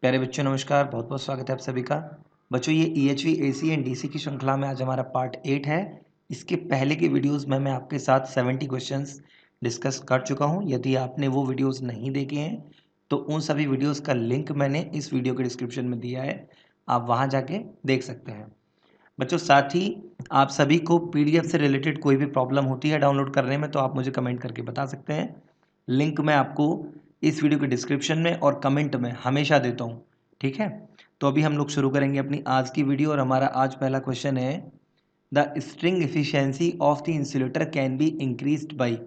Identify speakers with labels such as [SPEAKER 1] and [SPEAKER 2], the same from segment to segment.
[SPEAKER 1] प्यारे बच्चों नमस्कार, बहुत बहुत स्वागत है आप सभी का। बच्चों ये EHV AC एंड DC की श्रृंखला में आज हमारा पार्ट 8 है। इसके पहले के वीडियोस में मैं आपके साथ 70 क्वेश्चंस डिस्कस कर चुका हूं। यदि आपने वो वीडियोस नहीं देखे हैं तो उन सभी वीडियोस का लिंक मैंने इस वीडियो के डिस्क्रिप्शन में दिया है, आप वहां जाके देख सकते हैं। बच्चों साथ ही आप सभी को PDF से रिलेटेड कोई भी प्रॉब्लम होती है डाउनलोड करने में तो आप मुझे कमेंट करके बता सकते हैं। लिंक मैं आपको इस वीडियो के डिस्क्रिप्शन में और कमेंट में हमेशा देता हूँ, ठीक है। तो अभी हम लोग शुरू करेंगे अपनी आज की वीडियो और हमारा आज पहला क्वेश्चन है the string efficiency of the insulator can be increased by.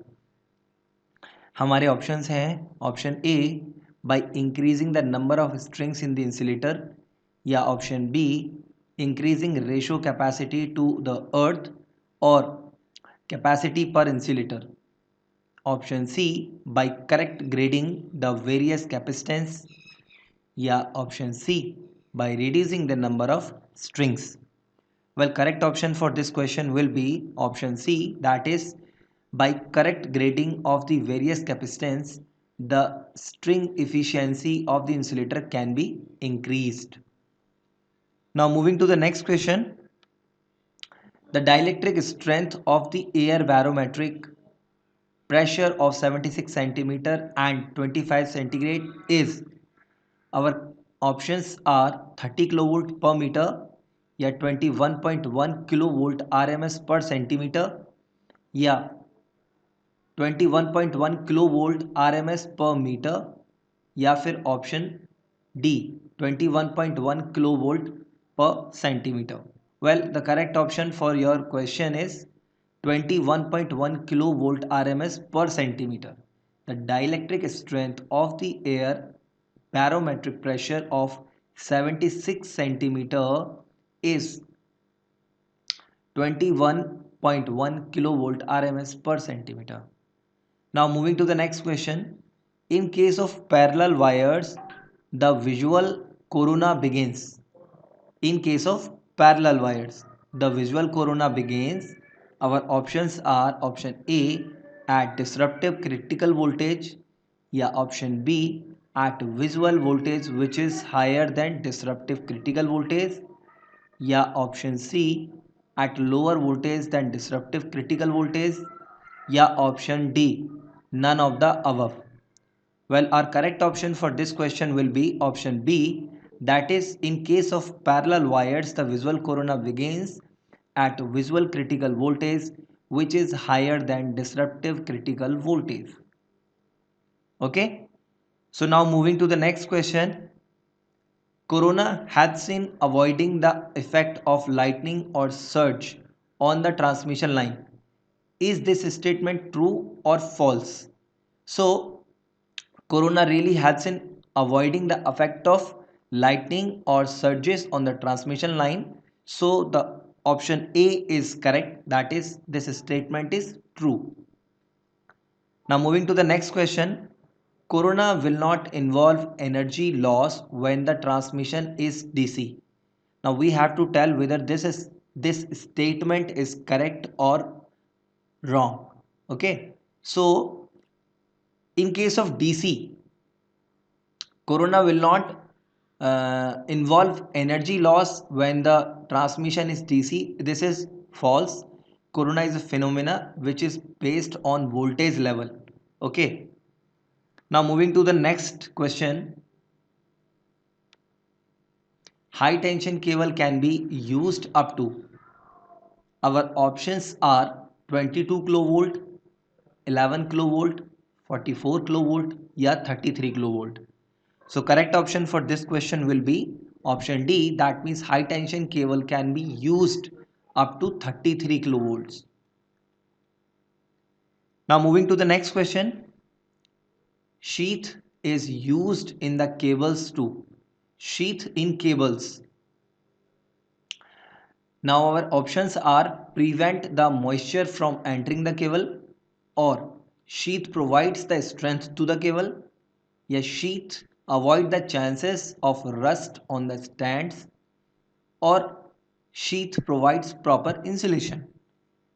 [SPEAKER 1] हमारे ऑप्शंस हैं option A by increasing the number of strings in the insulator, या option B increasing ratio capacity to the earth और capacity per insulator, option C by correct grading the various capacitance, या option C by reducing the number of strings. Well, correct option for this question will be option C, that is by correct grading of the various capacitance, the string efficiency of the insulator can be increased. Now moving to the next question, the dielectric strength of the air barometric pressure of 76 centimeter and 25 centigrade is, our options are 30 kilovolt per meter, या 21.1 kilovolt RMS पर centimetre, या 21.1 kilovolt RMS पर metre, या फिर option D 21.1 kilovolt पर centimetre. Well the correct option for your question is 21.1 kilovolt RMS per centimeter. The dielectric strength of the air barometric pressure of 76 centimeter is 21.1 kilovolt RMS per centimeter. Now moving to the next question. In case of parallel wires, the visual corona begins. In case of parallel wires, the visual corona begins. Our options are option A at disruptive critical voltage, या option B at visual voltage which is higher than disruptive critical voltage, या option C at lower voltage than disruptive critical voltage, या option D none of the above. Well, our correct option for this question will be option B, that is in case of parallel wires the visual corona begins at visual critical voltage which is higher than disruptive critical voltage. Okay, so now moving to the next question. Corona has seen avoiding the effect of lightning or surge on the transmission line. Is this statement true or false? So Corona really helps in avoiding the effect of lightning or surges on the transmission line. So the option A is correct, that is this statement is true. Now moving to the next question. Corona will not involve energy loss when the transmission is DC. Now we have to tell whether this statement is correct or wrong. Okay. So in case of DC, Corona will not involve energy loss when the transmission is DC. This is false. Corona is a phenomena which is based on voltage level. Okay. Now moving to the next question. High tension cable can be used up to. Our options are 22 kilovolt, 11 kilovolt, 44 kilovolt, या 33 kilovolt. So correct option for this question will be option D, that means high tension cable can be used up to 33 kilovolts. Now moving to the next question. Sheath is used in the cables too. Sheath in cables. Now our options are prevent the moisture from entering the cable, or sheath provides the strength to the cable, yes, sheath avoid the chances of rust on the stands, or sheath provides proper insulation.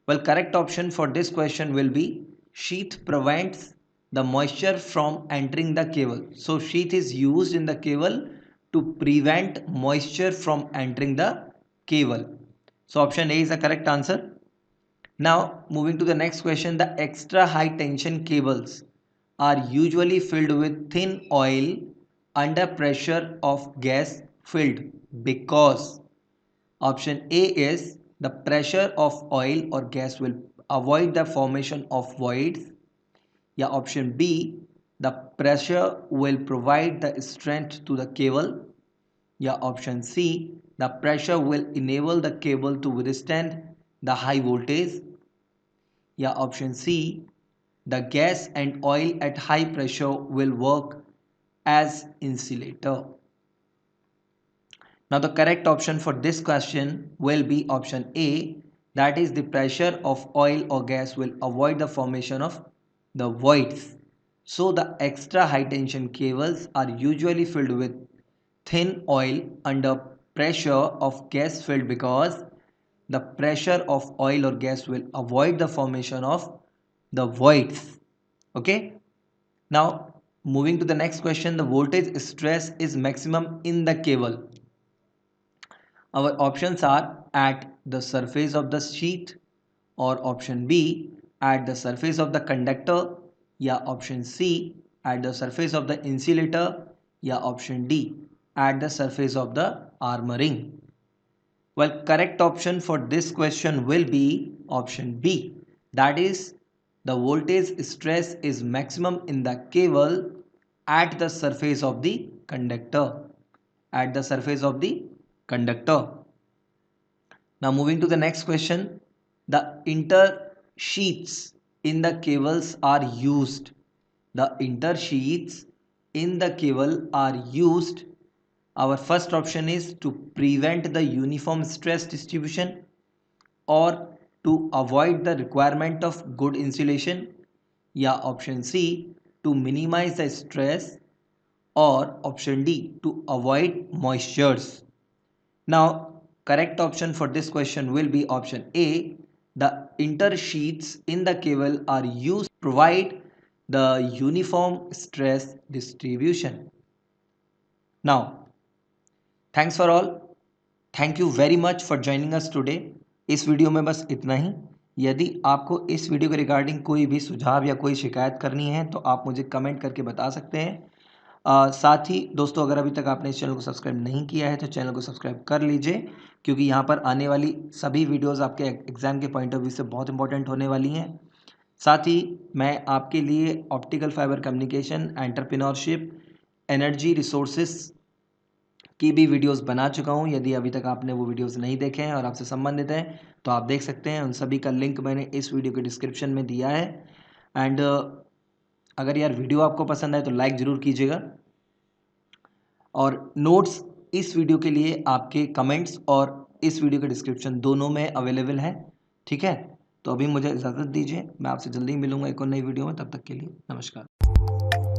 [SPEAKER 1] Well, correct option for this question will be sheath prevents the moisture from entering the cable. So sheath is used in the cable to prevent moisture from entering the cable. So option A is the correct answer. Now moving to the next question, the extra high tension cables are usually filled with thin oil under pressure of gas filled because option A is the pressure of oil or gas will avoid the formation of voids. Yeah, option B, the pressure will provide the strength to the cable. Yeah, option C, the pressure will enable the cable to withstand the high voltage. Yeah, option C, the gas and oil at high pressure will work as insulator. Now the correct option for this question will be option A, that is the pressure of oil or gas will avoid the formation of the voids. So the extra high tension cables are usually filled with thin oil under pressure of gas filled because the pressure of oil or gas will avoid the formation of the voids. Okay. Now moving to the next question, the voltage stress is maximum in the cable. Our options are at the surface of the sheet, or option B at the surface of the conductor, या option C at the surface of the insulator, या option D at the surface of the armoring. Well, correct option for this question will be option B, that is the voltage stress is maximum in the cable at the surface of the conductor, at the surface of the conductor. Now moving to the next question, the intersheaths in the cables are used. The intersheaths in the cable are used. Our first option is to prevent the uniform stress distribution or to avoid the requirement of good insulation. Yeah, option C, to minimize the stress, or option D, to avoid moistures. Now, correct option for this question will be option A. The intersheaths in the cable are used to provide the uniform stress distribution. Now, thanks for all. Thank you very much for joining us today. इस video में बस इतना ही. यदि आपको इस video के regarding कोई भी सुझाव या कोई शिकायत करनी है तो आप मुझे कमेंट करके बता सकते हैं. साथ ही दोस्तों, अगर अभी तक आपने इस चैनल को सब्सक्राइब नहीं किया है तो चैनल को सब्सक्राइब कर लीजिए, क्योंकि यहाँ पर आने वाली सभी वीडियोस आपके एग्ज़ाम के पॉइंट ऑफ व्यू से बहुत इंपॉर्टेंट होने वाली हैं. साथ ही मैं आपके लिए optical fibre communication, entrepreneurship, energy resources की भी वीडियोस बना चुका हूं. यदि अभी तक आपने वो वीडियोस नहीं देखे हैं और आपसे संबंधित हैं तो आप देख सकते हैं. उन सभी का लिंक मैंने इस वीडियो के डिस्क्रिप्शन में दिया है. एंड अगर यार वीडियो आपको पसंद आए तो लाइक ज़रूर कीजिएगा. और नोट्स इस वीडियो के लिए आपके कमेंट्स और इस वीडियो के डिस्क्रिप्शन दोनों में अवेलेबल है. ठीक है, तो अभी मुझे इजाज़त दीजिए. मैं आपसे जल्दी मिलूंगा एक और नई वीडियो में. तब तक के लिए नमस्कार.